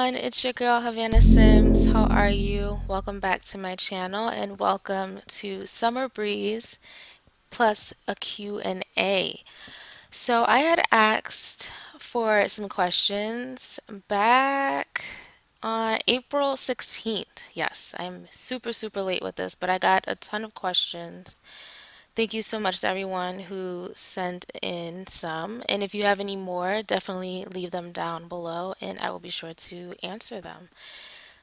everyone, it's your girl Havana Sims. How are you? Welcome back to my channel and welcome to Summer Breeze plus a Q&A. So I had asked for some questions back on April 16th. Yes, I'm super late with this, but I got a ton of questions. Thank you so much to everyone who sent in some. And if you have any more, definitely leave them down below and I will be sure to answer them.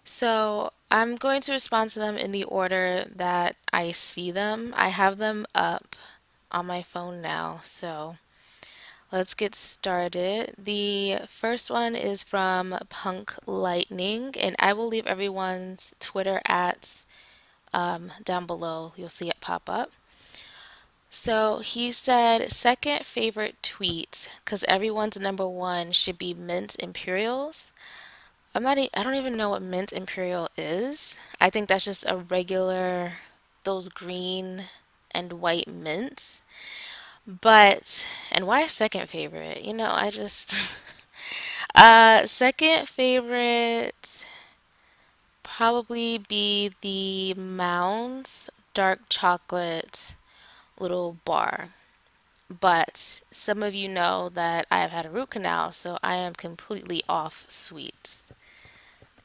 So I'm going to respond to them in the order that I see them. I have them up on my phone now, so let's get started. The first one is from Punk Lightning, and I will leave everyone's Twitter ats down below. You'll see it pop up. So he said, second favorite tweet, because everyone's number one should be Mint Imperials. I don't even know what Mint Imperial is. I think that's just a regular, those green and white mints. But, and why second favorite? I just, second favorite probably be the Mounds dark chocolate little bar. But some of you know that I have had a root canal, so I am completely off sweets.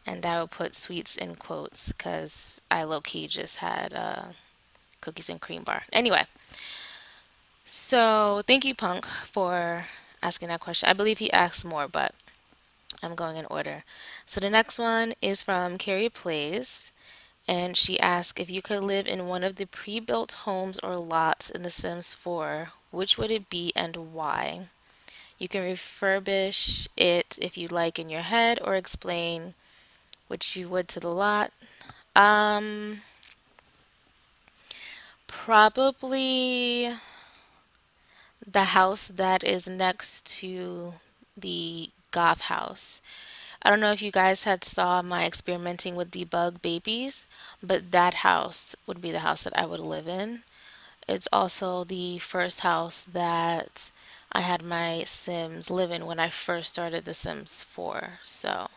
And I will put sweets in quotes because I low-key just had cookies and cream bar. Anyway, so thank you, Punk, for asking that question. I believe he asked more, but I'm going in order. So the next one is from Carrie Plays. And she asked if you could live in one of the pre-built homes or lots in The Sims 4, which would it be and why? You can refurbish it if you like in your head or explain what you would to the lot. Um, Probably the house that is next to the goth house. I don't know if you guys had saw my experimenting with debug babies, but that house would be the house that I would live in. It's also the first house that I had my Sims live in when I first started The Sims 4. So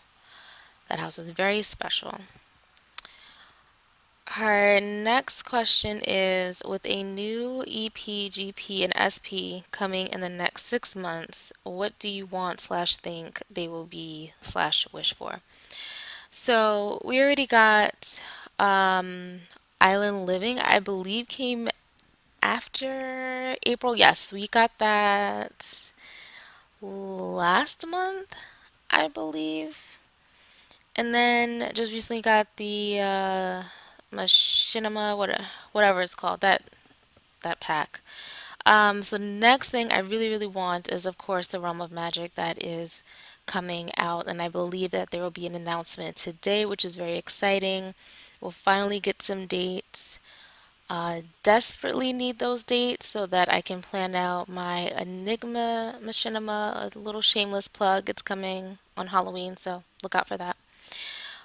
that house is very special. Her next question is, with a new EP, GP, and SP coming in the next 6 months, what do you want slash think they will be slash wish for? So we already got Island Living, I believe came after April. Yes, we got that last month, I believe. And then just recently got the Machinima, whatever it's called, that pack. So the next thing I really want is, of course, the Realm of Magic that is coming out, and I believe that there will be an announcement today, which is very exciting. We'll finally get some dates. Desperately need those dates so that I can plan out my Enigma Machinima, a little shameless plug. It's coming on Halloween, so look out for that.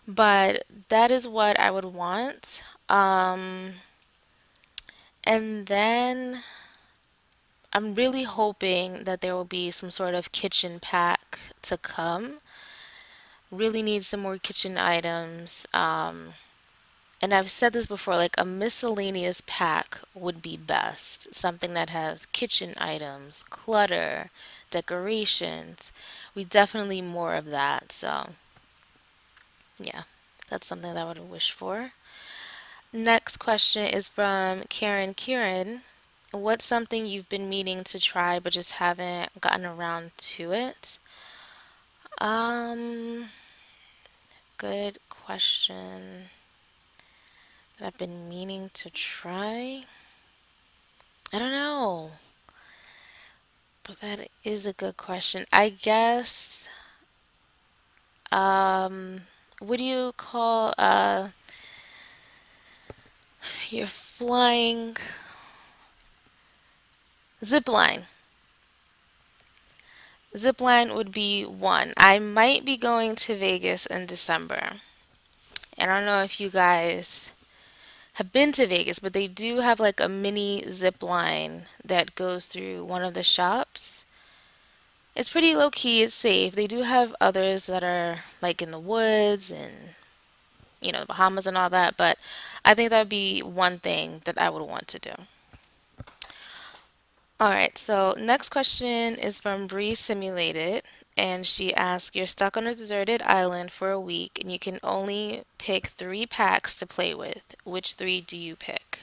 But that is what I would want. And then I'm really hoping that there will be some sort of kitchen pack to come. Really need some more kitchen items. And I've said this before, like a miscellaneous pack would be best. Something that has kitchen items, clutter, decorations. We definitely need more of that. So, yeah, that's something that I would wish for. Next question is from Karen Kieran. What's something you've been meaning to try but just haven't gotten around to it? Um, Good question that I've been meaning to try. I don't know, but that is a good question. I guess, what do you call your flying zip line? Zip line would be one. I might be going to Vegas in December. And I don't know if you guys have been to Vegas, but they do have like a mini zip line that goes through one of the shops. It's pretty low key, it's safe. They do have others that are like in the woods and the Bahamas and all that, but I think that would be one thing that I would want to do. All right, so next question is from Bree Simulated, and she asks, you're stuck on a deserted island for a week and you can only pick three packs to play with. Which three do you pick?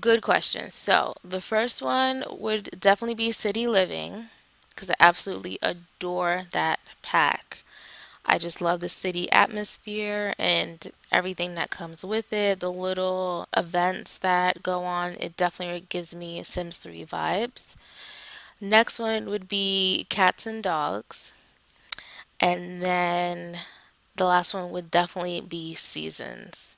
Good question. So the first one would definitely be City Living because I absolutely adore that pack. I just love the city atmosphere and everything that comes with it, the little events that go on. It definitely gives me Sims 3 vibes. Next one would be Cats and Dogs. And then the last one would definitely be Seasons.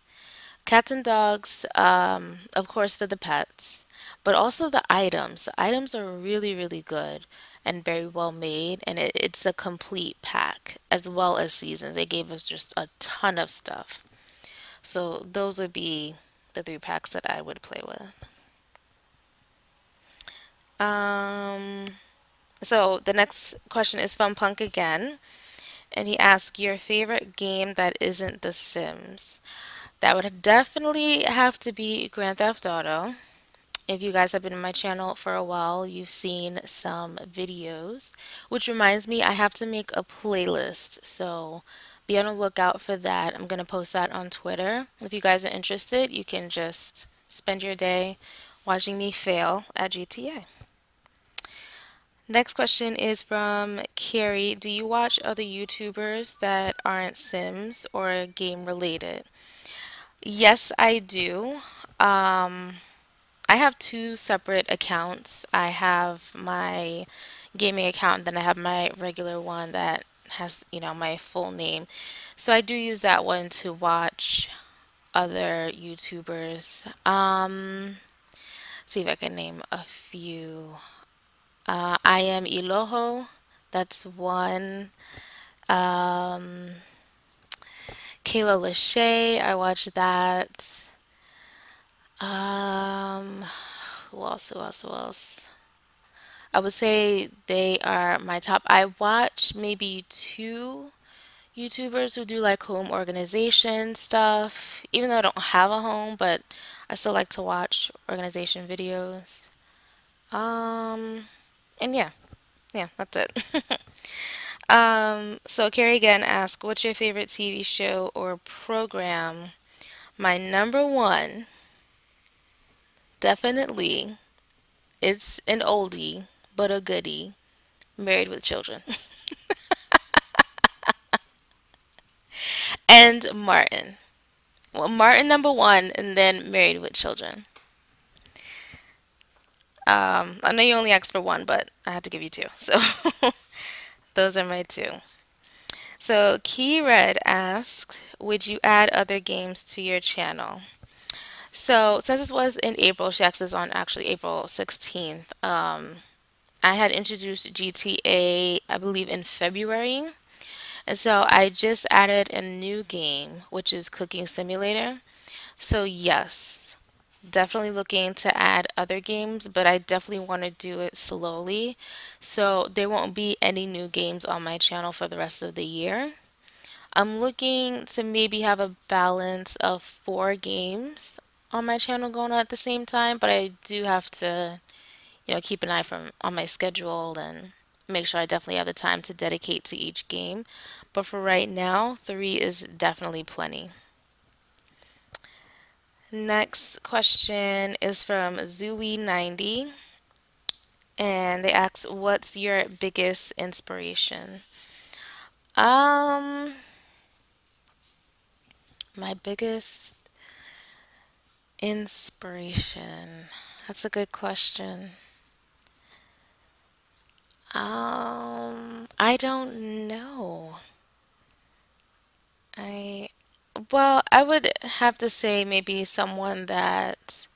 Cats and dogs, of course, for the pets, but also the items. The items are really, really good and very well made, and it's a complete pack as well as seasons. They gave us just a ton of stuff. So those would be the three packs that I would play with. Um, so the next question is from Punk again, and he asks your favorite game that isn't The Sims. That would definitely have to be Grand Theft Auto. If you guys have been in my channel for a while, you've seen some videos, which reminds me I have to make a playlist. So be on the lookout for that. I'm going to post that on Twitter. If you guys are interested, you can just spend your day watching me fail at GTA. Next question is from Carrie. Do you watch other YouTubers that aren't Sims or game related? Yes, I do. Um, I have two separate accounts. I have my gaming account, then I have my regular one that has, my full name. So I do use that one to watch other YouTubers. See if I can name a few. I am Iloho. That's one. Um, Kayla Lachey. I watch that. Um, who else? Who else? Who else? I would say they are my top. I watch maybe two YouTubers who do like home organization stuff, even though I don't have a home, but I still like to watch organization videos. Um, and yeah, that's it. So Carrie again asked, what's your favorite TV show or program? My number one, definitely, it's an oldie, but a goodie, Married with Children. And Martin. Well, Martin number one, and then Married with Children. I know you only asked for one, but I had to give you two. So those are my two. So Key Red asked, would you add other games to your channel? So since this was in April, she asked this on actually April 16th. I had introduced GTA, I believe, in February. And so I just added a new game, which is Cooking Simulator. So yes, definitely looking to add other games, but I definitely want to do it slowly. So there won't be any new games on my channel for the rest of the year. I'm looking to maybe have a balance of 4 games on my channel going on at the same time, but I do have to, keep an eye on my schedule and make sure I definitely have the time to dedicate to each game. But for right now, 3 is definitely plenty. Next question is from Zooey90, and they ask, "What's your biggest inspiration?" Um, my biggest inspiration. That's a good question. I don't know. I Well, I would have to say maybe someone that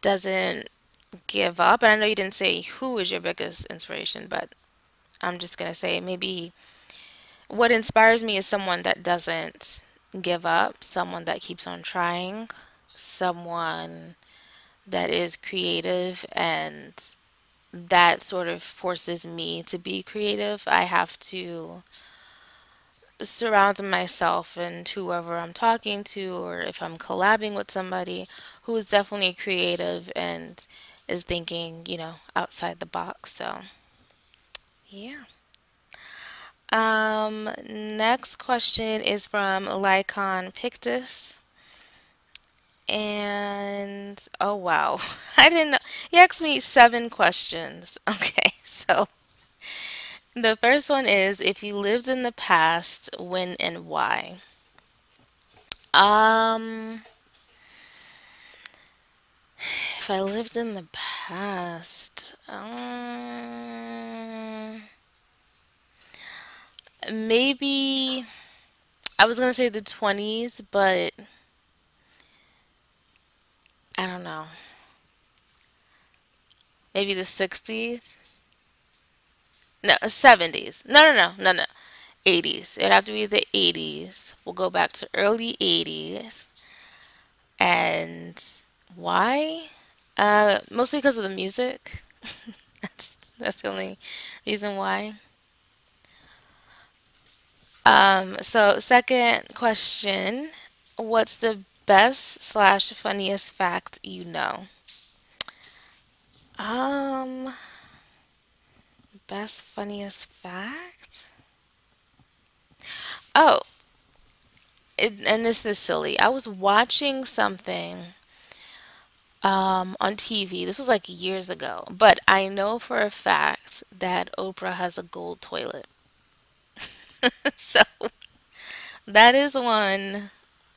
doesn't give up. And I know you didn't say who is your biggest inspiration, but I'm just gonna say maybe what inspires me is someone that doesn't give up, someone that keeps on trying, someone that is creative and that sort of forces me to be creative. I have to surround myself and whoever I'm talking to, or if I'm collabing with somebody who is definitely creative and is thinking, outside the box. So, yeah. Next question is from Lycon Pictus. And oh wow, I didn't know. He asked me 7 questions. Okay, so the first one is if you lived in the past, when and why? Um, if I lived in the past, maybe I was gonna say the 20s, but I don't know. Maybe the 60s? No, 70s. No. 80s. It'd have to be the 80s. We'll go back to early 80s. And why? Mostly because of the music. That's the only reason why. So second question, what's the best slash funniest fact you know? Um, Best funniest fact? Oh, and this is silly. I was watching something on TV. This was like years ago, but I know for a fact that Oprah has a gold toilet. So that is one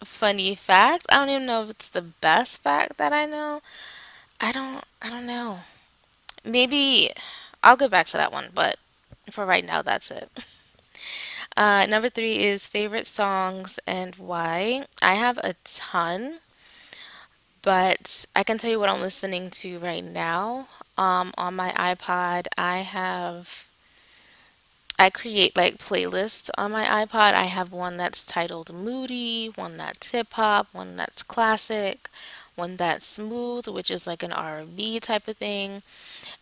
funny fact. I don't even know if it's the best fact that I know. I don't know. Maybe I'll get back to that one, but for right now, that's it. Number three is favorite songs and why. I have a ton, but I can tell you what I'm listening to right now. On my iPod, I create like playlists on my iPod. I have one that's titled Moody, one that's hip hop, one that's classic, one that's smooth, which is like an R&B type of thing.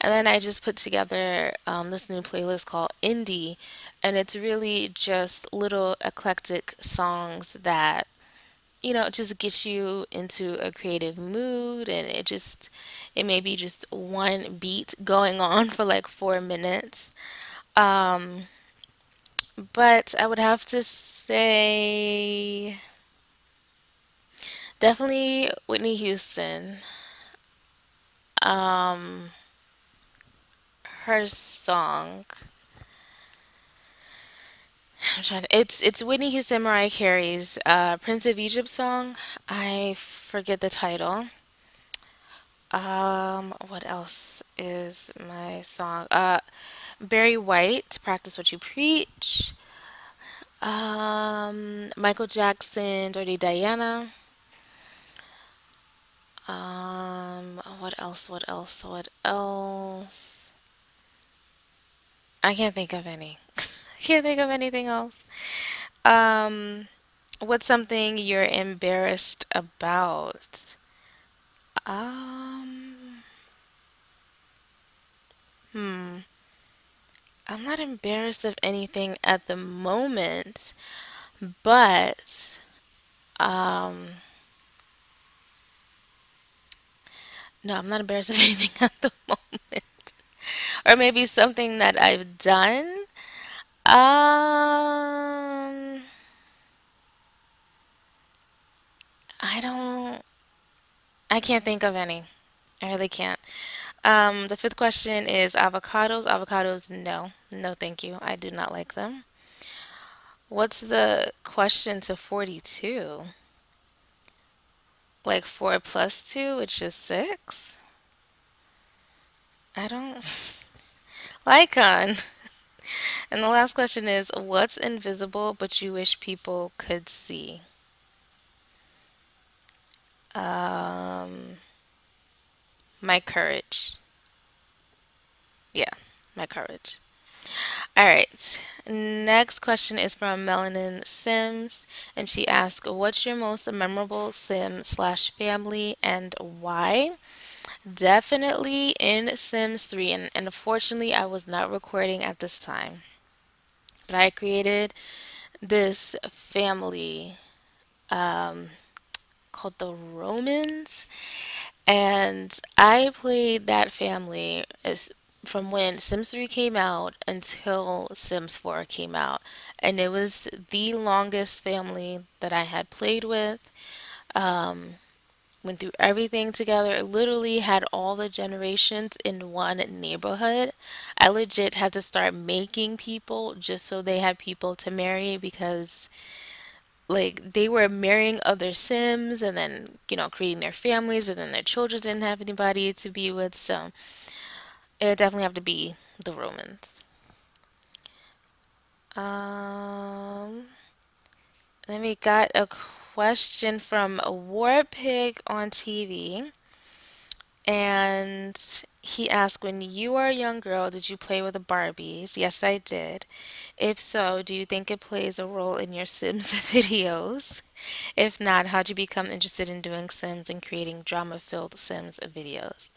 And then I just put together this new playlist called Indie, and it's really just little eclectic songs that, just get you into a creative mood, and it may be just one beat going on for like 4 minutes. Um, but I would have to say definitely Whitney Houston. Um, Her song. It's Whitney Houston, Mariah Carey's Prince of Egypt song. I forget the title. What else is my song? Barry White, Practice What You Preach. Michael Jackson, Dirty Diana. What else? What else? What else? I can't think of any. I can't think of anything else. Um, what's something you're embarrassed about? Um, hmm. I'm not embarrassed of anything at the moment, but um, no, I'm not embarrassed of anything at the moment. Or maybe something that I've done. I don't, I can't think of any. I really can't. The fifth question is avocados. Avocados, no. No, thank you. I do not like them. What's the question to 42? Like 4 plus 2, which is 6? I don't. Lycon. And the last question is what's invisible but you wish people could see? Um, my courage. Yeah, my courage. All right. Next question is from Melanin Sims, and she asks, "What's your most memorable Sim slash family and why?" Definitely in Sims 3, and unfortunately, I was not recording at this time. But I created this family called the Romans, and I played that family from when Sims 3 came out until Sims 4 came out. And it was the longest family that I had played with. Went through everything together. It literally had all the generations in one neighborhood. I legit had to start making people just so they had people to marry because like they were marrying other Sims and then, creating their families, but then their children didn't have anybody to be with, so it would definitely have to be the Romans. Um, then we got a question from a War Pig on TV. And he asked, when you were a young girl, did you play with the Barbies? Yes, I did. If so, do you think it plays a role in your Sims videos? If not, how'd you become interested in doing Sims and creating drama-filled Sims videos?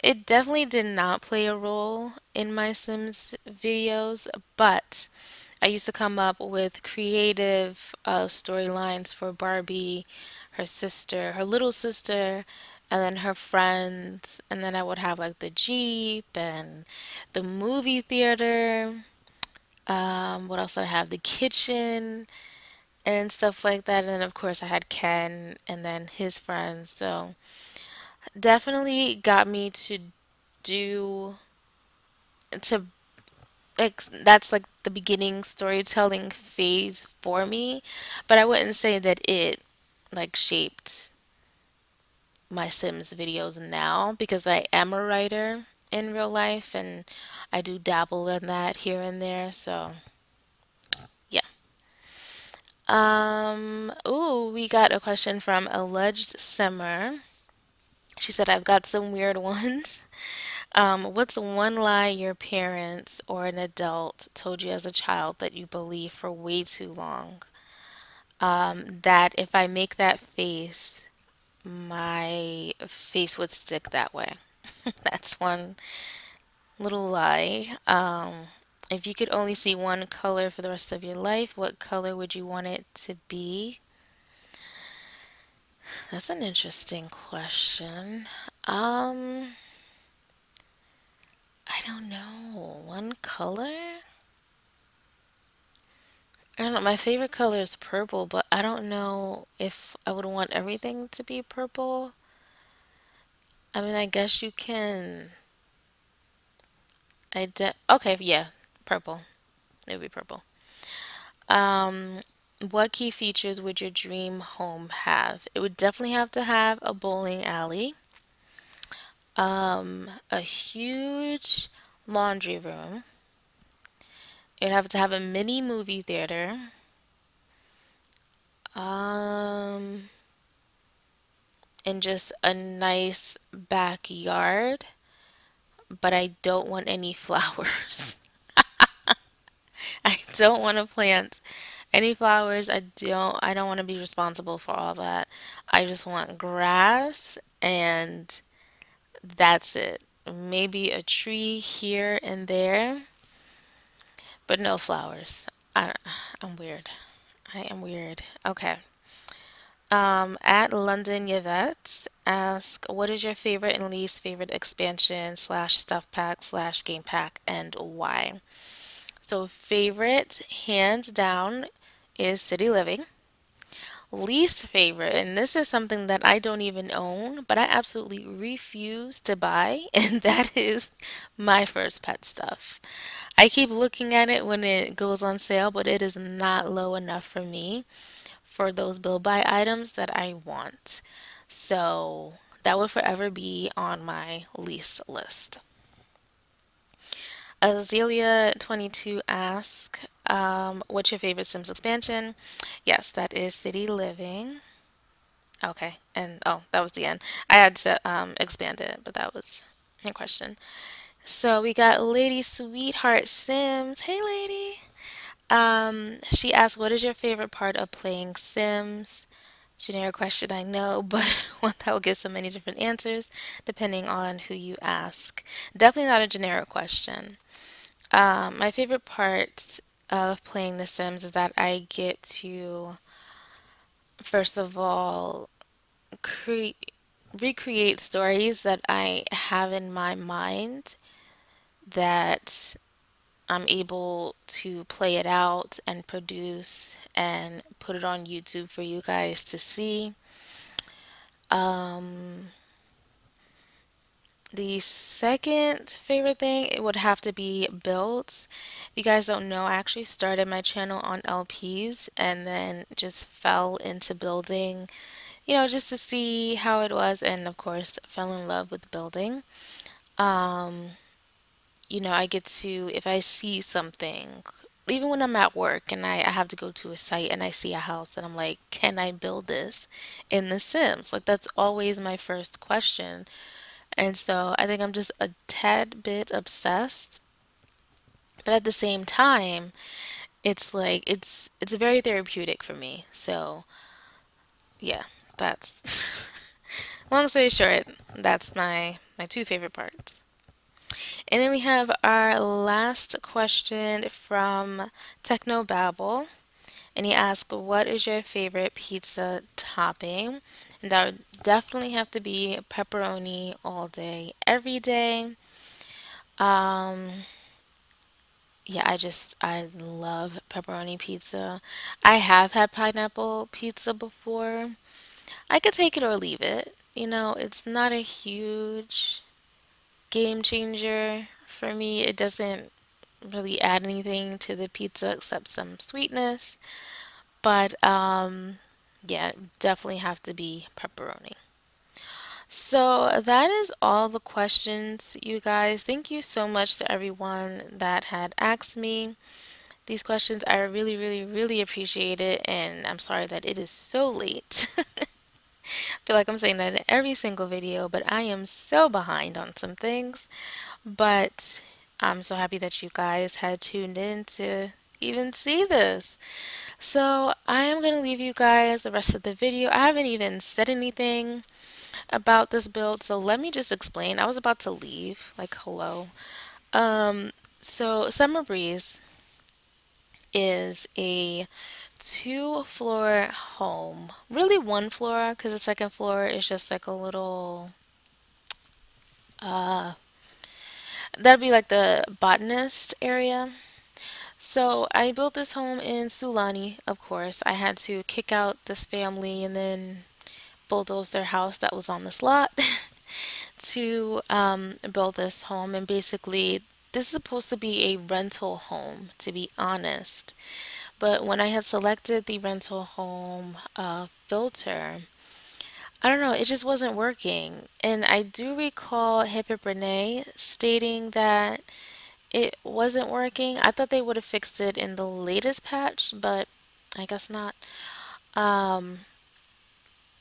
It definitely did not play a role in my Sims videos, but I used to come up with creative storylines for Barbie, her sister, her little sister, and then her friends. And then I would have like the Jeep and the movie theater. What else did I have? The kitchen and stuff like that. And then, of course, I had Ken and then his friends. So definitely got me do, to like that's like the beginning storytelling phase for me, but I wouldn't say that it like shaped my Sims videos now because I am a writer in real life and I do dabble in that here and there. So yeah. Ooh, we got a question from Alleged Simmer. She said, I've got some weird ones. What's one lie your parents or an adult told you as a child that you believe for way too long? That if I make that face, my face would stick that way. That's one little lie. If you could only see one color for the rest of your life, what color would you want it to be? That's an interesting question. Um, I don't know. One color? I don't know. My favorite color is purple, but I don't know if I would want everything to be purple. I mean, I guess you can. Okay, yeah, purple. It would be purple. Um, what key features would your dream home have? It would definitely have to have a bowling alley, a huge laundry room. It'd have to have a mini movie theater, um, and just a nice backyard, but I don't want any flowers. I don't want to plant any flowers. I don't want to be responsible for all that. I just want grass and that's it. Maybe a tree here and there, but no flowers. I'm weird. I am weird. Okay. At London Yvette ask, what is your favorite and least favorite expansion slash stuff pack slash game pack and why? So favorite, hands down, is City Living. Least favorite, and this is something that I don't even own, but I absolutely refuse to buy, and that is my first pet stuff. I keep looking at it when it goes on sale, but it is not low enough for me for those bill buy items that I want. So that will forever be on my least list. Azalea22 asks, what's your favorite Sims expansion? Yes, that is City Living. Okay, and oh, that was the end. I had to expand it, but that was your question. So we got Lady Sweetheart Sims. Hey, lady. She asked, what is your favorite part of playing Sims? Generic question, I know, but one that will get so many different answers depending on who you ask. Definitely not a generic question. My favorite part of playing The Sims is that I get to, first of all, recreate stories that I have in my mind that I'm able to play it out and produce and put it on YouTube for you guys to see. Um, the second favorite thing, it would have to be builds. If you guys don't know, I actually started my channel on LPs and then just fell into building, just to see how it was, and of course, fell in love with building. Um, I get to, if I see something, even when I'm at work and I have to go to a site and I see a house and I'm like, can I build this in The Sims? Like, that's always my first question. And so I think I'm just a tad bit obsessed. But at the same time, it's like it's very therapeutic for me. So yeah, that's long story short, that's my two favorite parts. And then we have our last question from Technobabble. And he asked, what is your favorite pizza topping? And that would definitely have to be pepperoni all day, every day. Um, yeah, I love pepperoni pizza. I have had pineapple pizza before. I could take it or leave it. It's not a huge game changer for me. It doesn't really add anything to the pizza except some sweetness. But yeah, definitely have to be pepperoni. So that is all the questions, you guys. Thank you so much to everyone that had asked me these questions. I really, really, really appreciate it, and I'm sorry that it is so late. I feel like I'm saying that in every single video, but I am so behind on some things. But I'm so happy that you guys had tuned in to even see this. So I am going to leave you guys the rest of the video. I haven't even said anything about this build, so let me just explain. I was about to leave, like, hello. Um, so Summer Breeze is a two-floor home. Really one floor, because the second floor is just like a little, uh, that'd be like the botanist area. So I built this home in Sulani, of course. I had to kick out this family and then bulldoze their house that was on this lot to build this home. And basically, this is supposed to be a rental home, to be honest. But when I had selected the rental home filter, I don't know, it just wasn't working. And I do recall Hip Hip Renee stating that it wasn't working. I thought they would have fixed it in the latest patch, but I guess not. Um,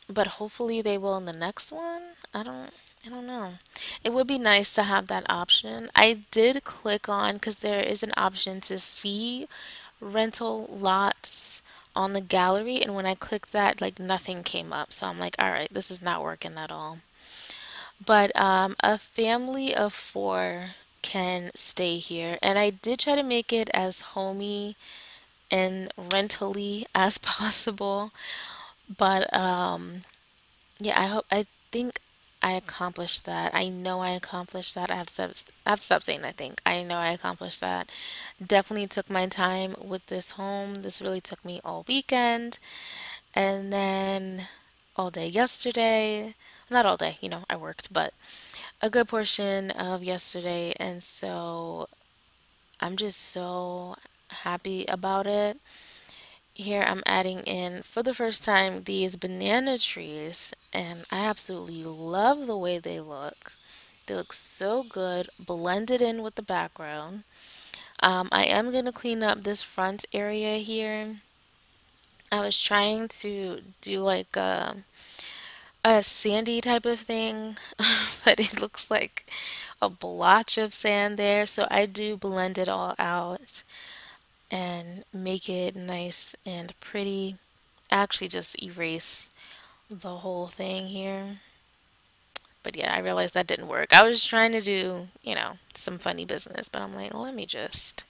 but hopefully they will in the next one. I don't know. It would be nice to have that option. I did click on, because there is an option to see rental lots on the gallery, and when I clicked that, like, nothing came up. So I'm like, all right, this is not working at all. But a family of four can stay here, and I did try to make it as homey and rentally as possible. But yeah, I think I accomplished that. I know I accomplished that. I have to stop saying I think. I know I accomplished that. Definitely took my time with this home. This really took me all weekend and then all day yesterday. Not all day, I worked, but a good portion of yesterday. And so I'm just so happy about it. Here I'm adding in for the first time these banana trees, and I absolutely love the way they look. They look so good, blended in with the background. I am going to clean up this front area here. I was trying to do like a sandy type of thing, but it looks like a blotch of sand there, so I do blend it all out and make it nice and pretty. Actually just erase. the whole thing here. But yeah, I realized that didn't work. I was trying to do, some funny business, but I'm like, let me just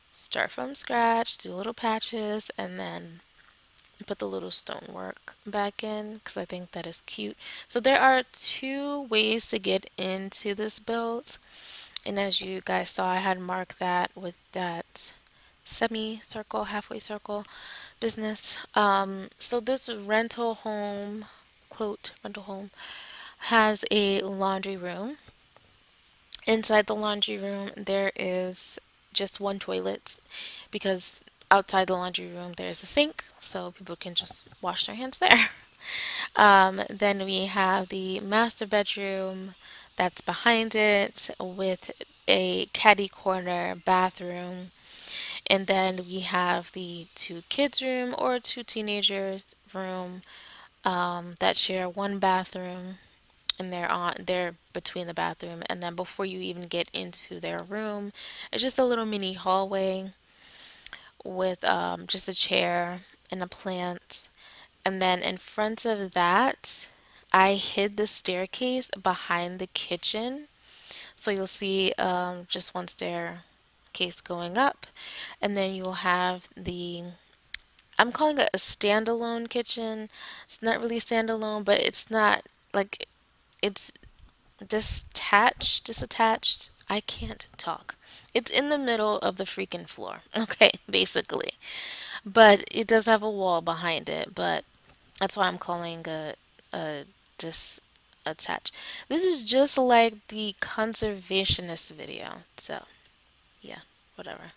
start from scratch, do little patches, and then put the little stonework back in because I think that is cute. So there are two ways to get into this build. And as you guys saw, I had marked that with that semi-circle, halfway circle business. So this rental home, quote, rental home, has a laundry room. Inside the laundry room, there is just one toilet because outside the laundry room, there's a sink, so people can just wash their hands there. Then we have the master bedroom that's behind it with a caddy corner bathroom. And then we have the two kids' room or two teenagers' room that share one bathroom, and they're between the bathroom, and then before you even get into their room, it's just a little mini hallway with just a chair and a plant. And then in front of that, I hid the staircase behind the kitchen. So you'll see just one staircase going up, and then you'll have I'm calling it a standalone kitchen. It's not really standalone, but it's not like it's disattached. I can't talk. It's in the middle of the freaking floor. Okay, basically. But it does have a wall behind it, but that's why I'm calling a disattached. This is just like the conservationist video. So, yeah, whatever.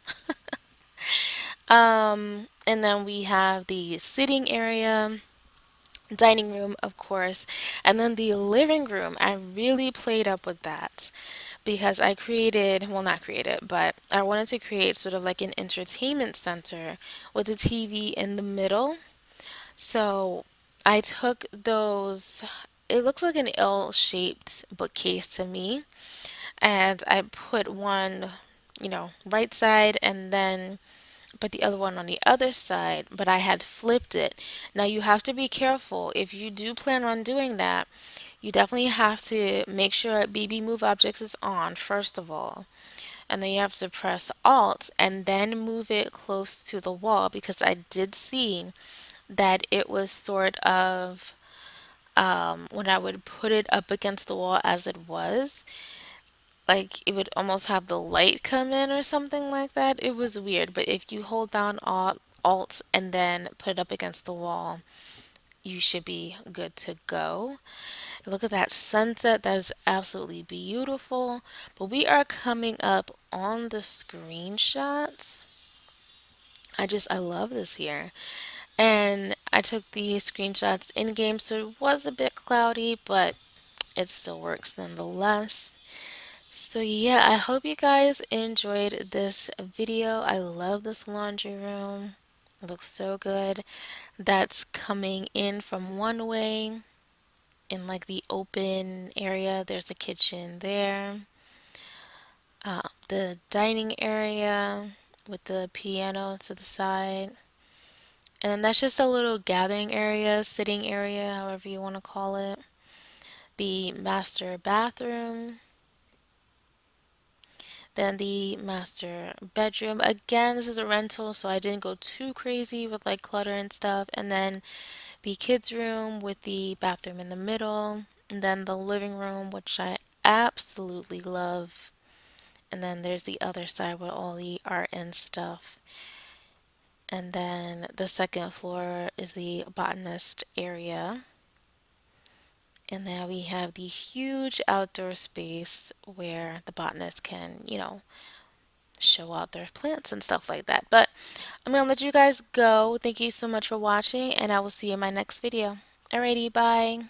And then we have the sitting area, dining room, of course, and then the living room. I really played up with that because I created, well, not created, but I wanted to create sort of like an entertainment center with a TV in the middle. So I took those, it looks like an L-shaped bookcase to me, and I put one, right side and then put the other one on the other side, but I had flipped it. Now you have to be careful. If you do plan on doing that, you definitely have to make sure BB Move Objects is on first of all. And then you have to press Alt and then move it close to the wall because I did see that it was sort of when I would put it up against the wall as it was, like it would almost have the light come in or something like that. It was weird, but if you hold down Alt and then put it up against the wall, you should be good to go. Look at that sunset. That is absolutely beautiful. But we are coming up on the screenshots. I love this here. And I took the screenshots in game, so it was a bit cloudy, but it still works nonetheless. So yeah, I hope you guys enjoyed this video. I love this laundry room. It looks so good. That's coming in from one way in like the open area. There's a kitchen there. The dining area with the piano to the side. And then that's just a little gathering area, sitting area, however you want to call it. The master bathroom. Then the master bedroom. Again, this is a rental, so I didn't go too crazy with like clutter and stuff. And then the kids' room with the bathroom in the middle. And then the living room, which I absolutely love. And then there's the other side with all the art and stuff. And then the second floor is the botanist area. And then we have the huge outdoor space where the botanists can, show out their plants and stuff like that. But I'm going to let you guys go. Thank you so much for watching, and I will see you in my next video. Alrighty, bye.